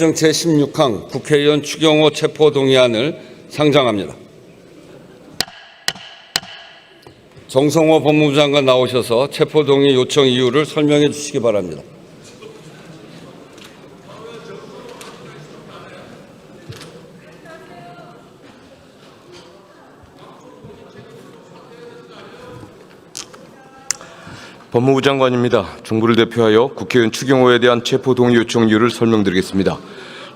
제16항 국회의원 추경호 체포동의안을 상정합니다. 정성호 법무부 장관 나오셔서 체포동의 요청 이유를 설명해 주시기 바랍니다. 법무부 장관입니다. 정부를 대표하여 국회의원 추경호에 대한 체포동의 요청 이유를 설명드리겠습니다.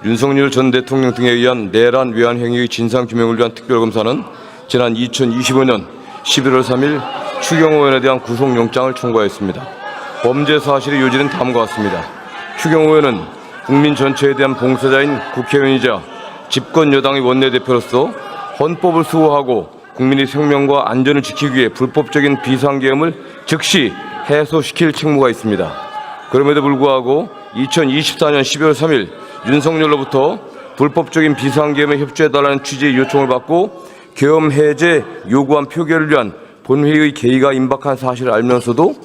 윤석열 전 대통령 등에 의한 내란 외환 행위의 진상규명을 위한 특별검사는 지난 2025년 11월 3일 추경호 의원에 대한 구속영장을 청구하였습니다. 범죄 사실의 요지는 다음과 같습니다. 추경호 의원은 국민 전체에 대한 봉사자인 국회의원이자 집권 여당의 원내대표로서 헌법을 수호하고 국민의 생명과 안전을 지키기 위해 불법적인 비상계엄을 즉시 해소시킬 책무가 있습니다. 그럼에도 불구하고 2024년 12월 3일 윤석열로부터 불법적인 비상계엄에 협조해달라는 취지의 요청을 받고 계엄 해제 요구안 표결을 위한 본회의의 개의가 임박한 사실을 알면서도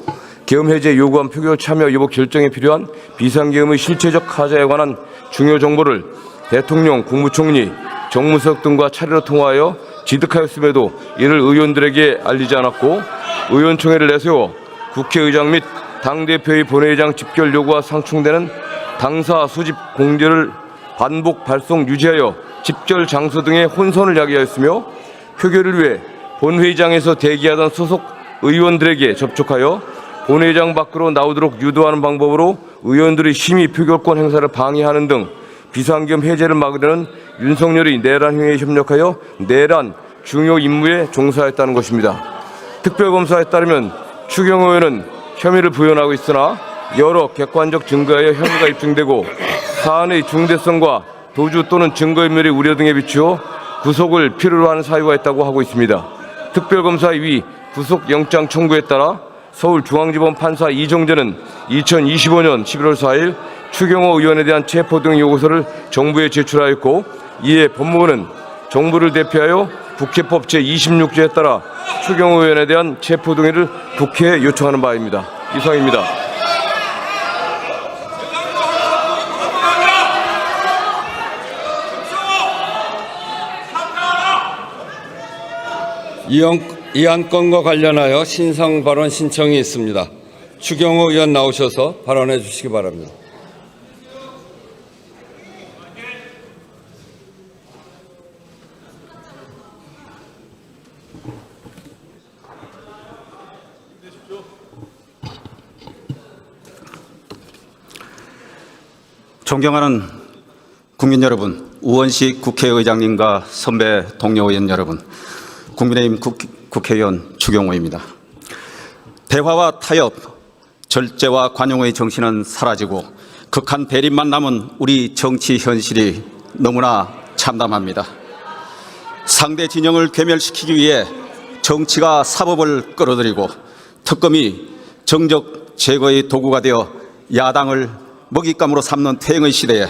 계엄 해제 요구안 표결 참여 여부 결정에 필요한 비상계엄의 실체적 하자에 관한 중요 정보를 대통령, 국무총리, 정무수석 등과 차례로 통화하여 지득하였음에도 이를 의원들에게 알리지 않았고 의원총회를 내세워 국회의장 및 당대표의 본회의장 집결 요구와 상충되는 당사 소집 공제를 반복 발송 유지하여 집결 장소 등의 혼선을 야기하였으며 표결을 위해 본회의장에서 대기하던 소속 의원들에게 접촉하여 본회의장 밖으로 나오도록 유도하는 방법으로 의원들의 심의 표결권 행사를 방해하는 등 비상계엄 해제를 막으려는 윤석열의 내란 행위에 협력하여 내란 중요 임무에 종사했다는 것입니다. 특별검사에 따르면 추경호 의원은 혐의를 부인하고 있으나 여러 객관적 증거에 혐의가 입증되고 사안의 중대성과 도주 또는 증거인멸의 우려 등에 비추어 구속을 필요로 하는 사유가 있다고 하고 있습니다. 특별검사의 위 구속영장 청구에 따라 서울중앙지법 판사 이정재는 2025년 11월 4일 추경호 의원에 대한 체포동의 요구서를 정부에 제출하였고 이에 법무부는 정부를 대표하여 국회법 제26조에 따라 추경호 의원에 대한 체포동의를 국회에 요청하는 바입니다. 이상입니다. 이 안건과 관련하여 신상 발언 신청이 있습니다. 추경호 의원 나오셔서 발언해 주시기 바랍니다. 존경하는 국민 여러분, 우원식 국회의장님과 선배 동료 의원 여러분, 국민의힘 국회의원 추경호입니다. 대화와 타협, 절제와 관용의 정신은 사라지고 극한 대립만 남은 우리 정치 현실이 너무나 참담합니다. 상대 진영을 괴멸시키기 위해 정치가 사법을 끌어들이고 특검이 정적 제거의 도구가 되어 야당을 먹잇감으로 삼는 퇴행의 시대에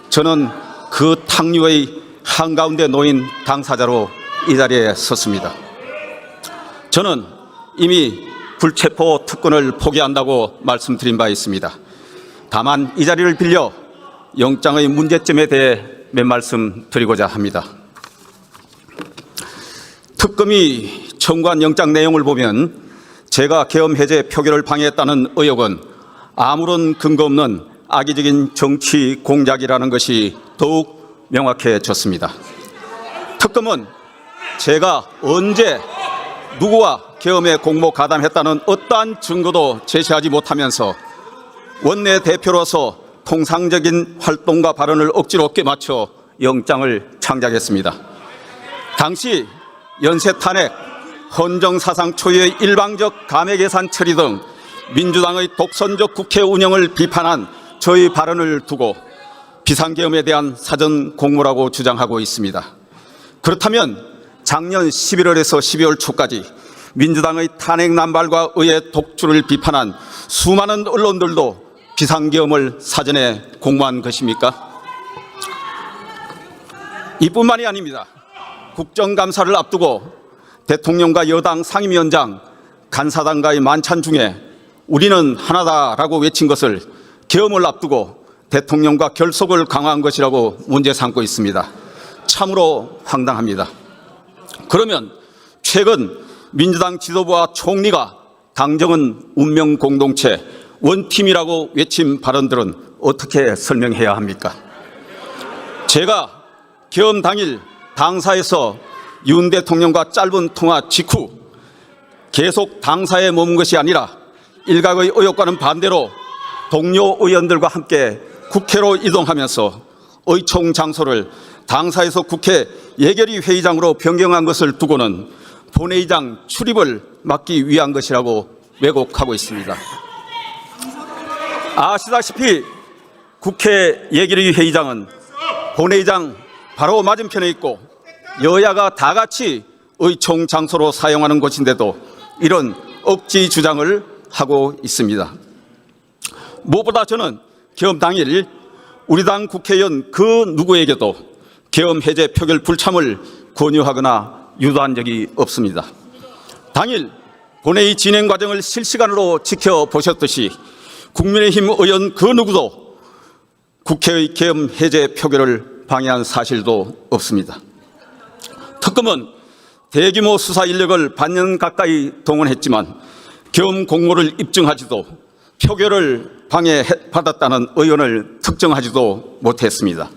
저는 그 탕류의 한가운데 놓인 당사자로 이 자리에 섰습니다. 저는 이미 불체포 특권을 포기한다고 말씀드린 바 있습니다. 다만 이 자리를 빌려 영장의 문제점에 대해 몇 말씀 드리고자 합니다. 특검이 청구한 영장 내용을 보면 제가 계엄 해제 표결을 방해했다는 의혹은 아무런 근거 없는 악의적인 정치 공작이라는 것이 더욱 명확해졌습니다. 특검은 제가 언제 누구와 계엄에 공모 가담했다는 어떠한 증거도 제시하지 못하면서 원내대표로서 통상적인 활동과 발언을 억지로 껴맞춰 영장을 창작했습니다. 당시 연쇄 탄핵, 헌정사상 초유의 일방적 감액예산 처리 등 민주당의 독선적 국회 운영을 비판한 저희 발언을 두고 비상계엄에 대한 사전 공모라고 주장하고 있습니다. 그렇다면 작년 11월에서 12월 초까지 민주당의 탄핵 남발과 의회 독주를 비판한 수많은 언론들도 비상계엄을 사전에 공모한 것입니까? 이뿐만이 아닙니다. 국정감사를 앞두고 대통령과 여당 상임위원장, 간사단과의 만찬 중에 우리는 하나다라고 외친 것을 계엄을 앞두고 대통령과 결속을 강화한 것이라고 문제 삼고 있습니다. 참으로 황당합니다. 그러면 최근 민주당 지도부와 총리가 당정은 운명 공동체, 원팀이라고 외친 발언들은 어떻게 설명해야 합니까? 제가 계엄 당일 당사에서 윤 대통령과 짧은 통화 직후 계속 당사에 머문 것이 아니라 일각의 의혹과는 반대로 동료 의원들과 함께 국회로 이동하면서 의총 장소를 당사에서 국회 예결위 회의장으로 변경한 것을 두고는 본회의장 출입을 막기 위한 것이라고 왜곡하고 있습니다. 아시다시피 국회 예결위 회의장은 본회의장 바로 맞은편에 있고 여야가 다 같이 의총 장소로 사용하는 곳인데도 이런 억지 주장을 하고 있습니다. 무엇보다 저는 계엄 당일 우리 당 국회의원 그 누구에게도 계엄 해제 표결 불참을 권유하거나 유도한 적이 없습니다. 당일 본회의 진행 과정을 실시간으로 지켜보셨듯이 국민의힘 의원 그 누구도 국회의 계엄 해제 표결을 방해한 사실도 없습니다. 특검은 대규모 수사 인력을 반년 가까이 동원했지만 계엄 공모를 입증하지도 표결을 방해받았다는 의원을 특정하지도 못했습니다.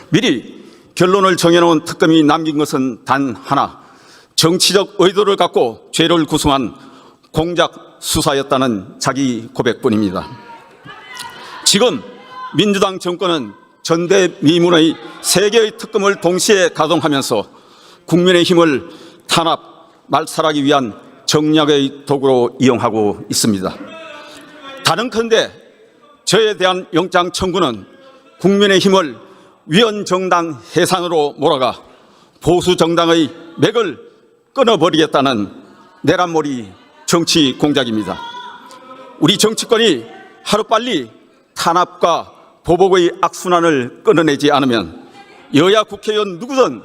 미리 결론을 정해놓은 특검이 남긴 것은 단 하나, 정치적 의도를 갖고 죄를 구성한 공작 수사였다는 자기 고백뿐입니다. 지금 민주당 정권은 전대미문의 3개의 특검을 동시에 가동하면서 국민의힘을 탄압, 말살하기 위한 정략의 도구로 이용하고 있습니다. 다른컨대 저에 대한 영장 청구는 국민의힘을 위헌정당 해산으로 몰아가 보수정당의 맥을 끊어버리겠다는 내란몰이 정치 공작입니다. 우리 정치권이 하루빨리 탄압과 보복의 악순환을 끊어내지 않으면 여야 국회의원 누구든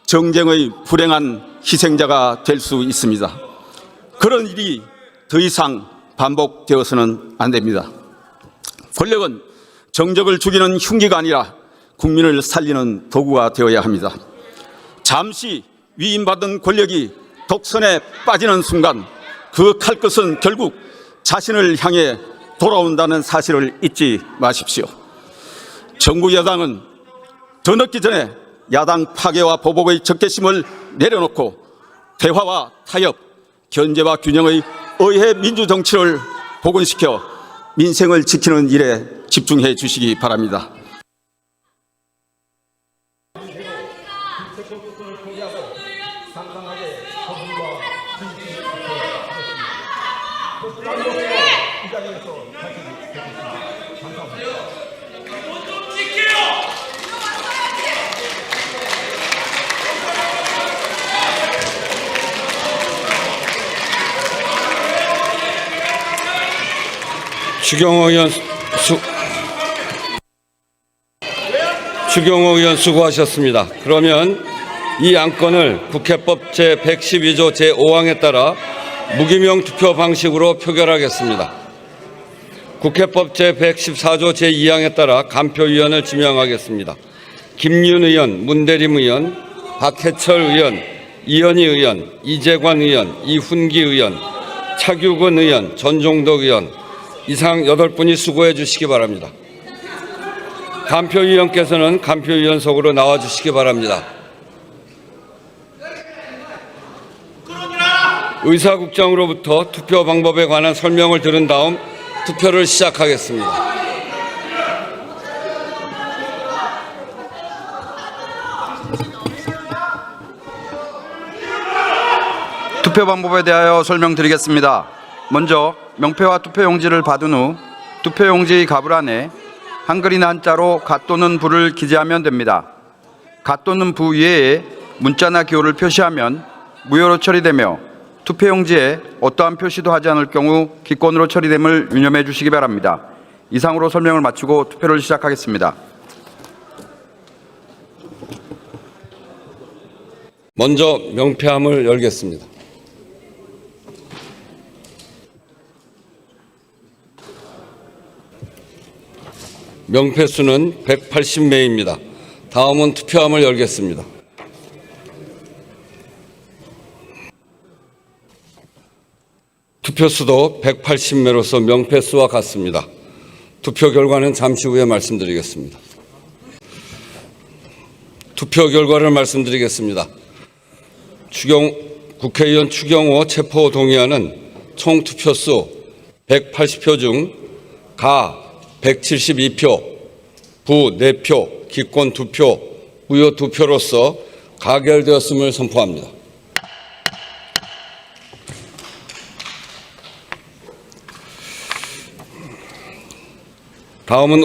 정쟁의 불행한 희생자가 될 수 있습니다. 그런 일이 더 이상 반복되어서는 안 됩니다. 권력은 정적을 죽이는 흉기가 아니라 국민을 살리는 도구가 되어야 합니다. 잠시 위임받은 권력이 독선에 빠지는 순간 그 칼끝은 결국 자신을 향해 돌아온다는 사실을 잊지 마십시오. 정부 여당은 더 늦기 전에 야당 파괴와 보복의 적개심을 내려놓고 대화와 타협, 견제와 균형의 의회 민주정치를 복원시켜 민생을 지키는 일에 집중해 주시기 바랍니다. 추경호 의원 수고하셨습니다. 그러면 이 안건을 국회법 제112조 제5항에 따라 무기명 투표 방식으로 표결하겠습니다. 국회법 제114조 제2항에 따라 간표위원을 지명하겠습니다. 김윤 의원, 문대림 의원, 박해철 의원, 이현희 의원, 이재관 의원, 이훈기 의원, 차규근 의원, 전종덕 의원 이상 8분이 수고해 주시기 바랍니다. 간표위원께서는 간표위원석으로 나와 주시기 바랍니다. 의사국장으로부터 투표 방법에 관한 설명을 들은 다음 투표를 시작하겠습니다. 투표 방법에 대하여 설명드리겠습니다. 먼저 명패와 투표용지를 받은 후 투표용지 갑을 안에 한글이나 한자로 가 또는 부를 기재하면 됩니다. 가 또는 부 위에 문자나 기호를 표시하면 무효로 처리되며 투표용지에 어떠한 표시도 하지 않을 경우 기권으로 처리됨을 유념해 주시기 바랍니다. 이상으로 설명을 마치고 투표를 시작하겠습니다. 먼저 명패함을 열겠습니다. 명패수는 180매입니다. 다음은 투표함을 열겠습니다. 투표수도 180매로서 명패수와 같습니다. 투표 결과는 잠시 후에 말씀드리겠습니다. 투표 결과를 말씀드리겠습니다. 국회의원 추경호 체포 동의안은 총 투표수 180표 중 가 172표, 부 4표, 기권 2표, 무효 2표로서 가결되었음을 선포합니다. 다음은